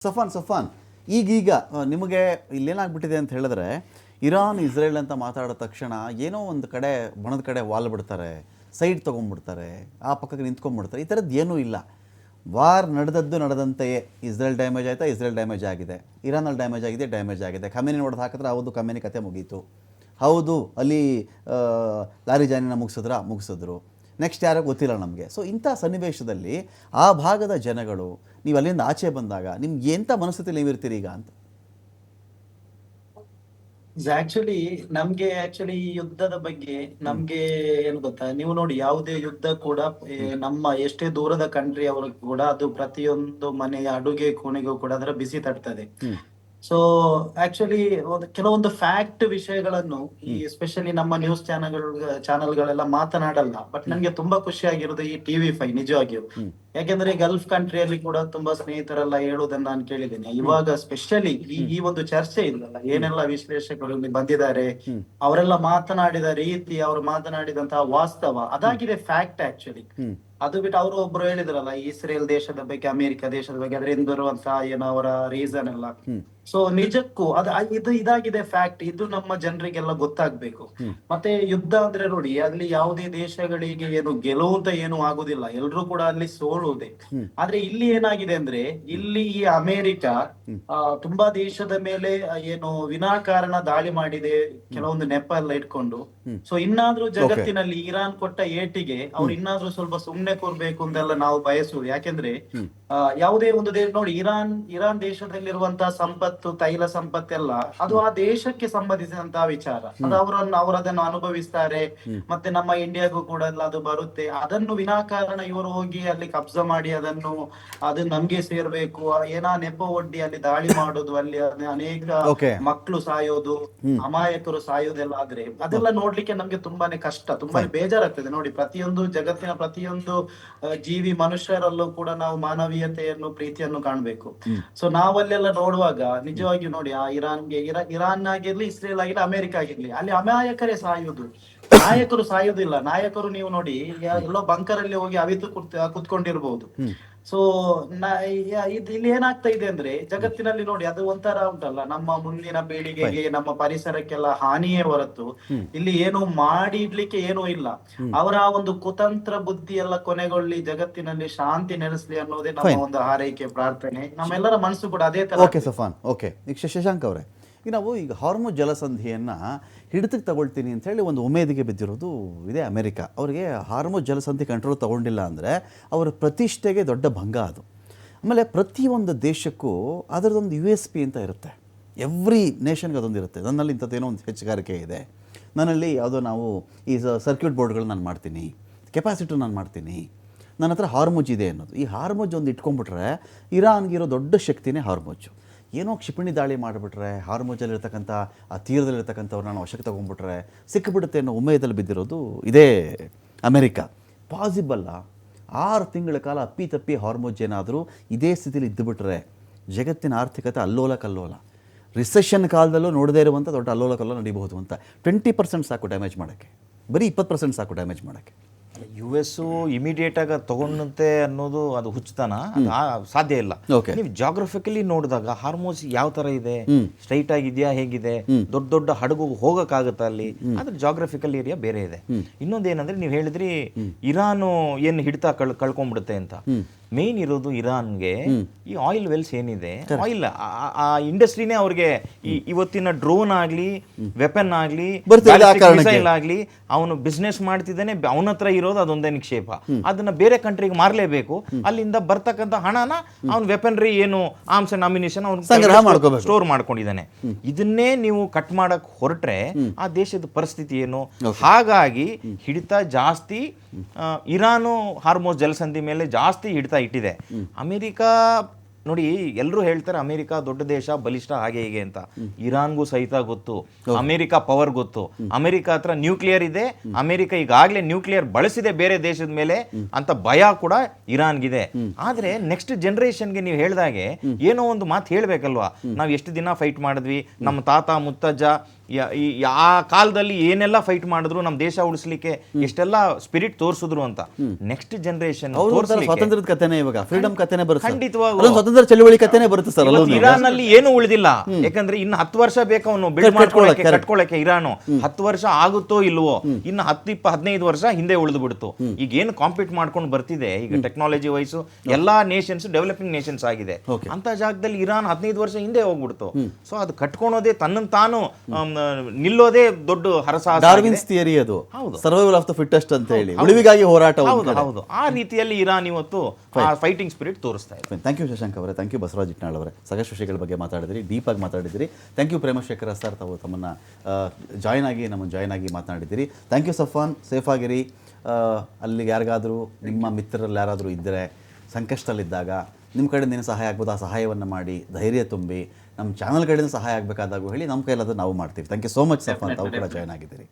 ಸಫಾನ್ ಈಗೀಗ ನಿಮಗೆ ಇಲ್ಲೇನಾಗ್ಬಿಟ್ಟಿದೆ ಅಂತ ಹೇಳಿದ್ರೆ ಇರಾನ್ ಇಸ್ರೇಲ್ ಅಂತ ಮಾತಾಡೋ ತಕ್ಷಣ ಏನೋ ಒಂದು ಕಡೆ ಬಣದ ಕಡೆ ವಾಲ್ ಬಿಡ್ತಾರೆ, ಸೈಡ್ ತೊಗೊಂಡ್ಬಿಡ್ತಾರೆ, ಆ ಪಕ್ಕಕ್ಕೆ ನಿಂತ್ಕೊಂಡ್ಬಿಡ್ತಾರೆ. ಈ ಥರದ್ದು ಏನೂ ಇಲ್ಲ. ವಾರ್ ನಡೆದಂತೆಯೇ ಇಸ್ರೇಲ್ ಡ್ಯಾಮೇಜ್ ಆಯಿತಾ, ಇಸ್ರೇಲ್ ಡ್ಯಾಮೇಜ್ ಆಗಿದೆ. ಇರಾನಲ್ಲಿ ಡ್ಯಾಮೇಜ್ ಆಗಿದೆ. ಖಮೇನಿ ಹೊಡೆದು ಹಾಕಿದ್ರೆ ಹೌದು ಖಮೇನಿ ಕತೆ ಮುಗೀತು. ಹೌದು ಅಲ್ಲಿ ಲಾರಿಜಾನಿನ ಮುಗಿಸಿದ್ರು. ನೆಕ್ಸ್ಟ್ ಯಾರೋ ಗೊತ್ತಿಲ್ಲ ನಮಗೆ. ಸೊ ಇಂಥ ಸನ್ನಿವೇಶದಲ್ಲಿ ಆ ಭಾಗದ ಜನಗಳು ನೀವು ಅಲ್ಲಿಂದ ಆಚೆ ಬಂದಾಗ ನಿಮ್ಗೆ ಎಂಥ ಮನಸ್ಥಿತಿಯಲ್ಲಿ ನೀವಿರ್ತೀರಿ ಈಗ ಅಂತ? ನಮ್ಗೆ ಈ ಯುದ್ಧದ ಬಗ್ಗೆ ನಮ್ಗೆ ಏನು ಗೊತ್ತಾ, ನೀವು ನೋಡಿ ಯಾವುದೇ ಯುದ್ಧ ಕೂಡ ನಮ್ಮ ಎಷ್ಟೇ ದೂರದ ಕಂಟ್ರಿ ಅವರು ಕೂಡ ಅದು ಪ್ರತಿಯೊಂದು ಮನೆಯ ಅಡುಗೆ ಕೋಣೆಗೂ ಕೂಡ ಅದರ ಬಿಸಿ ತಟ್ತದೆ. ಸೊ ಆಕ್ಚುಲಿ ಕೆಲವೊಂದು ಫ್ಯಾಕ್ಟ್ ವಿಷಯಗಳನ್ನು ಈ ಎಸ್ಪೆಷಲಿ ನಮ್ಮ ನ್ಯೂಸ್ ಚಾನೆಲ್ಗಳೆಲ್ಲ ಮಾತನಾಡಲ್ಲ. ಬಟ್ ನನ್ಗೆ ತುಂಬಾ ಖುಷಿ ಆಗಿರೋದು ಈ TV5 ನಿಜವಾಗಿಯೂ. ಯಾಕೆಂದ್ರೆ ಗಲ್ಫ್ ಕಂಟ್ರಿಯಲ್ಲಿ ಕೂಡ ತುಂಬಾ ಸ್ನೇಹಿತರೆಲ್ಲ ಹೇಳುವುದನ್ನ ನಾನು ಕೇಳಿದ್ದೇನೆ. ಇವಾಗ ಸ್ಪೆಷಲಿ ಈ ಒಂದು ಚರ್ಚೆ ಇಲ್ಲಲ್ಲ, ಏನೆಲ್ಲ ವಿಶ್ಲೇಷಕರು ಇಲ್ಲಿ ಬಂದಿದ್ದಾರೆ, ಅವರೆಲ್ಲ ಮಾತನಾಡಿದ ರೀತಿ, ಅವರು ಮಾತನಾಡಿದಂತಹ ವಾಸ್ತವ ಅದಾಗಿದೆ ಫ್ಯಾಕ್ಟ್ ಆಕ್ಚುಲಿ. ಅದು ಬಿಟ್ಟು ಅವರು ಒಬ್ರು ಹೇಳಿದ್ರಲ್ಲ ಇಸ್ರೇಲ್ ದೇಶದ ಬಗ್ಗೆ, ಅಮೆರಿಕ ದೇಶದ ಬಗ್ಗೆ, ಅದರಿಂದ ಬರುವಂತಹ ಏನೋ ಅವರ ರೀಸನ್ ಎಲ್ಲ. ಸೊ ನಿಜಕ್ಕೂ ಇದಾಗಿದೆ ಫ್ಯಾಕ್ಟ್. ಇದು ನಮ್ಮ ಜನರಿಗೆಲ್ಲ ಗೊತ್ತಾಗ್ಬೇಕು. ಮತ್ತೆ ಯುದ್ಧ ಅಂದ್ರೆ ನೋಡಿ, ಅಲ್ಲಿ ಯಾವುದೇ ದೇಶಗಳಿಗೆ ಏನು ಗೆಲುವು ಅಂತ ಏನು ಆಗುದಿಲ್ಲ, ಎಲ್ರು ಕೂಡ ಅಲ್ಲಿ ಸೋಲುವುದೇ. ಆದ್ರೆ ಇಲ್ಲಿ ಏನಾಗಿದೆ ಅಂದ್ರೆ, ಇಲ್ಲಿ ಈ ಅಮೆರಿಕ ತುಂಬಾ ದೇಶದ ಮೇಲೆ ಏನು ವಿನಾಕಾರಣ ದಾಳಿ ಮಾಡಿದೆ, ಕೆಲವೊಂದು ನೆಪ ಎಲ್ಲ ಇಟ್ಕೊಂಡು. ಸೊ ಇನ್ನಾದ್ರೂ ಜಗತ್ತಿನಲ್ಲಿ ಇರಾನ್ ಕೊಟ್ಟ ಏಟಿಗೆ ಅವ್ರು ಇನ್ನಾದ್ರೂ ಸ್ವಲ್ಪ ಸುಮ್ನೆ ಕೂರ್ಬೇಕು ಅಂತೆಲ್ಲ ನಾವು ಬಯಸುದು. ಯಾಕೆಂದ್ರೆ ಯಾವುದೇ ಒಂದು ದೇಶ ನೋಡಿ, ಇರಾನ್ ದೇಶದಲ್ಲಿರುವಂತಹ ಸಂಪತ್ತು, ತೈಲ ಸಂಪತ್ತೆಲ್ಲ ಅದು ಆ ದೇಶಕ್ಕೆ ಸಂಬಂಧಿಸಿದಂತಹ ವಿಚಾರ. ಅದು ಅವರು ಅದನ್ನು ಅನುಭವಿಸ್ತಾರೆ. ಮತ್ತೆ ನಮ್ಮ ಇಂಡಿಯಾಗೂ ಕೂಡ ಎಲ್ಲ ಅದು ಬರುತ್ತೆ. ಅದನ್ನು ವಿನಾಕಾರಣ ಇವರು ಹೋಗಿ ಅಲ್ಲಿ ಕಬ್ಜಾ ಮಾಡಿ ಅದು ನಮ್ಗೆ ಸೇರ್ಬೇಕು ಏನಾ ನೆಪ ಒಡ್ಡಿ ಅಲ್ಲಿ ದಾಳಿ ಮಾಡೋದು, ಅಲ್ಲಿ ಅನೇಕ ಮಕ್ಕಳು ಸಾಯೋದು, ಅಮಾಯಕರು ಸಾಯೋದೆಲ್ಲ ಆದ್ರೆ ಅದೆಲ್ಲ ನೋಡ್ಲಿಕ್ಕೆ ನಮ್ಗೆ ತುಂಬಾನೇ ಕಷ್ಟ, ತುಂಬಾನೇ ಬೇಜಾರಾಗ್ತದೆ. ನೋಡಿ, ಪ್ರತಿಯೊಂದು ಜಗತ್ತಿನ ಪ್ರತಿಯೊಂದು ಜೀವಿ ಮನುಷ್ಯರಲ್ಲೂ ಕೂಡ ನಾವು ಮಾನವೀಯತೆಯನ್ನು, ಪ್ರೀತಿಯನ್ನು ಕಾಣ್ಬೇಕು. ಸೊ ನಾವಲ್ಲೆಲ್ಲ ನೋಡುವಾಗ ನಿಜವಾಗಿಯೂ ನೋಡಿ, ಆ ಇರಾನ್ ಆಗಿರ್ಲಿ, ಇಸ್ರೇಲ್ ಆಗಿರ್ಲಿ, ಅಮೆರಿಕ ಆಗಿರ್ಲಿ, ಅಲ್ಲಿ ಅಮಾಯಕರೇ ಸಾಯುವುದು, ನಾಯಕರು ಸಾಯುವುದಿಲ್ಲ. ನಾಯಕರು ನೀವು ನೋಡಿ ಎಲ್ಲೋ ಬಂಕರ್ ಅಲ್ಲಿ ಹೋಗಿ ಅವಿತು ಕುತ್ಕೊಂಡಿರ್ಬಹುದು. ಸೊ ಇಲ್ಲಿ ಏನಾಗ್ತಾ ಇದೆ ಅಂದ್ರೆ, ಜಗತ್ತಿನಲ್ಲಿ ನೋಡಿ ಅದು ಒಂಥರ ಉಂಟಲ್ಲ, ನಮ್ಮ ಮುಂದಿನ ಪೀಳಿಗೆಗೆ, ನಮ್ಮ ಪರಿಸರಕ್ಕೆಲ್ಲ ಹಾನಿಯೇ ಹೊರತು ಇಲ್ಲಿ ಏನು ಮಾಡಿ ಇಡ್ಲಿಕ್ಕೆ ಏನೂ ಇಲ್ಲ. ಅವರ ಒಂದು ಕುತಂತ್ರ ಬುದ್ಧಿ ಎಲ್ಲ ಕೊನೆಗೊಳ್ಳಿ, ಜಗತ್ತಿನಲ್ಲಿ ಶಾಂತಿ ನೆಲೆಸಲಿ ಅನ್ನೋದೇ ನಮ್ಮ ಒಂದು ಹಾರೈಕೆ, ಪ್ರಾರ್ಥನೆ. ನಮ್ಮೆಲ್ಲರ ಮನಸ್ಸು ಕೂಡ ಅದೇ ತರ. Okay Safan, okay. ಈಗ ಶಶಾಂಕ್ ಅವರೇ, ಈಗ ನಾವು ಹಾರ್ಮುಜ್ ಜಲಸಂಧಿಯನ್ನು ಹಿಡಿತಕ್ಕೆ ತಗೊಳ್ತೀನಿ ಅಂತ ಹೇಳಿ ಒಂದು ಉಮೇದಿಗೆ ಬಿದ್ದಿರೋದು ಇದೆ ಅಮೆರಿಕ. ಅವರಿಗೆ ಹಾರ್ಮುಜ್ ಜಲಸಂಧಿ ಕಂಟ್ರೋಲ್ ತಗೊಂಡಿಲ್ಲ ಅಂದರೆ ಅವರ ಪ್ರತಿಷ್ಠೆಗೆ ದೊಡ್ಡ ಭಂಗ ಅದು. ಆಮೇಲೆ ಪ್ರತಿಯೊಂದು ದೇಶಕ್ಕೂ ಅದರದೊಂದು USP ಅಂತ ಇರುತ್ತೆ. ಎವ್ರಿ ನೇಷನ್ಗೆ ಅದೊಂದು ಇರುತ್ತೆ. ನನ್ನಲ್ಲಿ ಇಂಥದ್ದೇನೋ ಒಂದು ಹೆಚ್ಚುಗಾರಿಕೆ ಇದೆ, ನನ್ನಲ್ಲಿ ಯಾವುದೋ ನಾವು ಈ ಸರ್ಕ್ಯೂಟ್ ಬೋರ್ಡ್ಗಳು ನಾನು ಮಾಡ್ತೀನಿ, ಕೆಪಾಸಿಟರ್ ನಾನು ಮಾಡ್ತೀನಿ, ನನ್ನ ಹತ್ರ ಹಾರ್ಮುಜ್ ಇದೆ ಅನ್ನೋದು. ಈ ಹಾರ್ಮುಜ್ ಒಂದು ಇಟ್ಕೊಂಡ್ಬಿಟ್ರೆ ಇರಾನ್ಗಿರೋ ದೊಡ್ಡ ಶಕ್ತಿನೇ ಹಾರ್ಮುಜ್. ಏನೋ ಕ್ಷಿಪಣಿ ದಾಳಿ ಮಾಡಿಬಿಟ್ರೆ, ಹಾರ್ಮುಜಲ್ಲಿರ್ತಕ್ಕಂಥ ಆ ತೀರದಲ್ಲಿರ್ತಕ್ಕಂಥವ್ರು ನಾವು ವಶಕ್ಕೆ ತೊಗೊಂಡ್ಬಿಟ್ರೆ ಸಿಕ್ಕಿಬಿಡುತ್ತೆ ಅನ್ನೋ ಉಮೇದಲ್ಲಿ ಬಿದ್ದಿರೋದು ಇದೇ ಅಮೆರಿಕ. ಪಾಸಿಬಲ್ಲ 6 ತಿಂಗಳ ಕಾಲ ಅಪ್ಪಿತಪ್ಪಿ ಹಾರ್ಮುಜ್ ಏನಾದರೂ ಇದೇ ಸ್ಥಿತಿಲಿ ಇದ್ದುಬಿಟ್ರೆ ಜಗತ್ತಿನ ಆರ್ಥಿಕತೆ ಅಲ್ಲೋಲ ಕಲ್ಲೋಲ, ರಿಸೆಷನ್ ಕಾಲದಲ್ಲೂ ನೋಡದೇ ಇರುವಂಥ ದೊಡ್ಡ ಅಲ್ಲೋಲ ಕಲ್ಲೋಲ ನಡೀಬಹುದು ಅಂತ. 20% ಸಾಕು ಡ್ಯಾಮೇಜ್ ಮಾಡೋಕ್ಕೆ, ಬರೀ 20% ಸಾಕು ಡ್ಯಾಮೇಜ್ ಮಾಡೋಕ್ಕೆ. US ಇಮಿಡಿಯೇಟಾಗಿ ತಗೊಂಡಂತೆ ಅನ್ನೋದು ಅದು ಹುಚ್ಚುತನ, ಅದು ಸಾಧ್ಯ ಇಲ್ಲ. ನೀವು ಜಾಗ್ರಫಿಕಲಿ ನೋಡಿದಾಗ ಹಾರ್ಮೋಸ್ ಯಾವ ತರ ಇದೆ, ಸ್ಟ್ರೈಟ್ ಆಗಿದೆಯಾ, ಹೇಗಿದೆ, ದೊಡ್ಡ ದೊಡ್ಡ ಹಡಗು ಹೋಗಕ್ಕಾಗತ್ತ ಅಲ್ಲಿ, ಅದ್ರ ಜಾಗ್ರಫಿಕಲ್ ಏರಿಯಾ ಬೇರೆ ಇದೆ. ಇನ್ನೊಂದೇನಂದ್ರೆ ನೀವು ಹೇಳಿದ್ರಿ ಇರಾನು ಏನು ಹಿಡಿತಾ ಕಳ್ಕೊಂಡ್ಬಿಡುತ್ತೆ ಅಂತ. ಮೇನ್ ಇರೋದು ಇರಾನ್ಗೆ ಈ ಆಯಿಲ್ ವೆಲ್ಸ್ ಏನಿದೆ, ಆಯಿಲ್ ಆ ಇಂಡಸ್ಟ್ರಿನೇ ಅವ್ರಿಗೆ ಇವತ್ತಿನ ಡ್ರೋನ್ ಆಗ್ಲಿ, ವೆಪನ್ ಆಗ್ಲಿ, ಮಿಸೈಲ್ ಆಗ್ಲಿ, ಅವನು ಬಿಸ್ನೆಸ್ ಮಾಡ್ತಿದ್ದಾನೆ, ಅವನ ಹತ್ರ ಇರೋದು ಅದೊಂದೇ ನಿಕ್ಷೇಪ. ಅದನ್ನ ಬೇರೆ ಕಂಟ್ರಿಗೆ ಮಾರ್ಲೇಬೇಕು. ಅಲ್ಲಿಂದ ಬರ್ತಕ್ಕಂಥ ಹಣನ ಅವ್ನ ವೆಪನ್ರಿ ಏನು ಆರ್ಮ್ಸ್ ಅಂಡ್ ಅಮ್ಯುನಿಷನ್ ಅವ್ನು ಸ್ಟೋರ್ ಮಾಡ್ಕೊಂಡಿದ್ದಾನೆ. ಇದನ್ನೇ ನೀವು ಕಟ್ ಮಾಡಕ್ ಹೊರಟ್ರೆ ಆ ದೇಶದ ಪರಿಸ್ಥಿತಿ ಏನು? ಹಾಗಾಗಿ ಹಿಡಿತ ಜಾಸ್ತಿ ಇರಾನು ಹಾರ್ಮೋಸ್ ಜಲಸಂಧಿ ಮೇಲೆ ಜಾಸ್ತಿ ಹಿಡಿತ ಇಟ್ಟಿದೆ. ಅಮೆರಿಕ ನೋಡಿ, ಎಲ್ಲರೂ ಹೇಳ್ತಾರೆ ಅಮೆರಿಕ ದೊಡ್ಡ ದೇಶ, ಬಲಿಷ್ಠ, ಹಾಗೆ ಹೀಗೆ ಅಂತ. ಇರಾನ್ಗೂ ಸಹಿತ ಗೊತ್ತು, ಅಮೆರಿಕ ಪವರ್ ಗೊತ್ತು, ಅಮೆರಿಕ ಹತ್ರ ನ್ಯೂಕ್ಲಿಯರ್ ಇದೆ, ಅಮೆರಿಕ ಈಗಾಗಲೇ ನ್ಯೂಕ್ಲಿಯರ್ ಬಳಸಿದೆ ಬೇರೆ ದೇಶದ ಮೇಲೆ ಅಂತ ಭಯ ಕೂಡ ಇರಾನ್ಗಿದೆ. ಆದ್ರೆ ನೆಕ್ಸ್ಟ್ ಜನರೇಷನ್ಗೆ ನೀವು ಹೇಳ್ದಾಗೆ ಏನೋ ಒಂದು ಮಾತು ಹೇಳ್ಬೇಕಲ್ವಾ, ನಾವು ಎಷ್ಟು ದಿನ ಫೈಟ್ ಮಾಡಿದ್ವಿ, ನಮ್ಮ ತಾತ ಮುತ್ತಜ್ಜ ಆ ಕಾಲದಲ್ಲಿ ಏನೆಲ್ಲ ಫೈಟ್ ಮಾಡಿದ್ರು ನಮ್ಮ ದೇಶ ಉಳಿಸ್ಲಿಕ್ಕೆ ಎಷ್ಟೆಲ್ಲ ಸ್ಪಿರಿಟ್ ತೋರಿಸಿದ್ರು ಅಂತ ನೆಕ್ಸ್ಟ್ ಜನರೇಷನ್ ಸ್ವಾತಂತ್ರ್ಯದ ಕಥೆನೇ ಇವಾಗ ಫ್ರೀಡಮ್ ಕಥೆನೇ ಬರುತ್ತೆ ಖಂಡಿತವಾಗ್ಲೂ. ಅಲ್ಲೊಂದು ಸ್ವಾತಂತ್ರ್ಯ ಚಳುವಳಿ ಕಥೆನೇ ಬರುತ್ತೆ ಸರ್. ಇರಾನ್ ಅಲ್ಲಿ ಏನು ಉಳಿದಿಲ್ಲ, ಯಾಕಂದ್ರೆ ಇನ್ನು 10 ವರ್ಷ ಬೇಕು ಅವನು ಬಿಲ್ಡ್ ಮಾಡ್ಕೊಳ್ಳಕ್ಕೆ ಕಟ್ಕೊಳ್ಳಕ್ಕೆ. ಇರಾನು 10 ವರ್ಷ ಆಗುತ್ತೋ ಇಲ್ವೋ, ಇನ್ನು 10-15 ವರ್ಷ ಹಿಂದೆ ಉಳಿದು ಬಿಡ್ತು. ಈಗ ಏನು ಕಾಂಪೀಟ್ ಮಾಡ್ಕೊಂಡು ಬರ್ತಿದೆ ಈಗ ಟೆಕ್ನಾಲಜಿ ವೈಸು ಎಲ್ಲಾ ನೇಷನ್ಸ್ ಡೆವಲಪಿಂಗ್ ನೇಷನ್ಸ್ ಆಗಿದೆ. ಅಂತ ಜಾಗದಲ್ಲಿ ಇರಾನ್ 15 ವರ್ಷ ಹಿಂದೆ ಹೋಗ್ಬಿಡ್ತು. ಸೊ ಅದು ಕಟ್ಕೊಳೋದೇ ತನ್ನನ್ನು ತಾನು ನಿಲ್ಲೋದೇ ದೊಡ್ಡ ಹರಸಾಹಸ. ಡಾರ್ವಿನ್ಸ್ ಥಿಯರಿ ಅದು, ಸರ್ವೈವಲ್ ಆಫ್ ದ ಫಿಟ್ಟೆಸ್ಟ್ ಅಂತ ಹೇಳಿ, ಉಳಿವಿಗಾಗಿ ಹೋರಾಟ. ಹೌದು, ಆ ರೀತಿಯಲ್ಲಿ ಇರಾನ್ ಇವತ್ತು ಫೈಟಿಂಗ್ ಸ್ಪಿರಿಟ್ ತೋರಿಸ್ತಾ ಇದೆ. ಥ್ಯಾಂಕ್ ಯು ಶಶಾಂಕ್ ಅವರೇ, ಥ್ಯಾಂಕ್ ಯು ಬಸವರಾಜ್ ಇಟ್ನಾಳ್ ಅವರೇ, ಸಾಕಷ್ಟು ವಿಷಯಗಳ ಬಗ್ಗೆ ಮಾತಾಡಿದಿರಿ, ಡೀಪ್ ಆಗಿ ಮಾತಾಡಿದಿರಿ. ಥ್ಯಾಂಕ್ ಯು ಪ್ರೇಮಶೇಖರ ಸರ್, ತಾವು ತಮ್ಮನ್ನು ಜಾಯ್ನ್ ಆಗಿ ಮಾತನಾಡಿದ್ದೀರಿ. ಥ್ಯಾಂಕ್ ಯು ಸಫಾನ್, ಸೇಫ್ ಆಗಿರಿ. ಅಲ್ಲಿಗೆ ಯಾರಿಗಾದರೂ ನಿಮ್ಮ ಮಿತ್ರರಲ್ಲಿ ಯಾರಾದರೂ ಇದ್ದರೆ ಸಂಕಷ್ಟದಲ್ಲಿದ್ದಾಗ ನಿಮ್ಮ ಕಡೆಯಿಂದ ಏನು ಸಹಾಯ ಆಗ್ಬೋದು ಆ ಸಹಾಯವನ್ನು ಮಾಡಿ, ಧೈರ್ಯ ತುಂಬಿ. ನಮ್ಮ ಚಾನಲ್ ಕಡೆಯಿಂದ ಸಹಾಯ ಆಗಬೇಕಾದಾಗೂ ಹೇಳಿ, ನಮ್ಮ ಕೈಲಾದರೂ ನಾವು ಮಾಡ್ತೀವಿ. ಥ್ಯಾಂಕ್ ಯು ಸೋ ಮಚ್ ಸಫಾನ್, ತಾವು ಕೂಡ ಜಾಯ್ನ್ ಆಗಿದ್ದೀರಿ.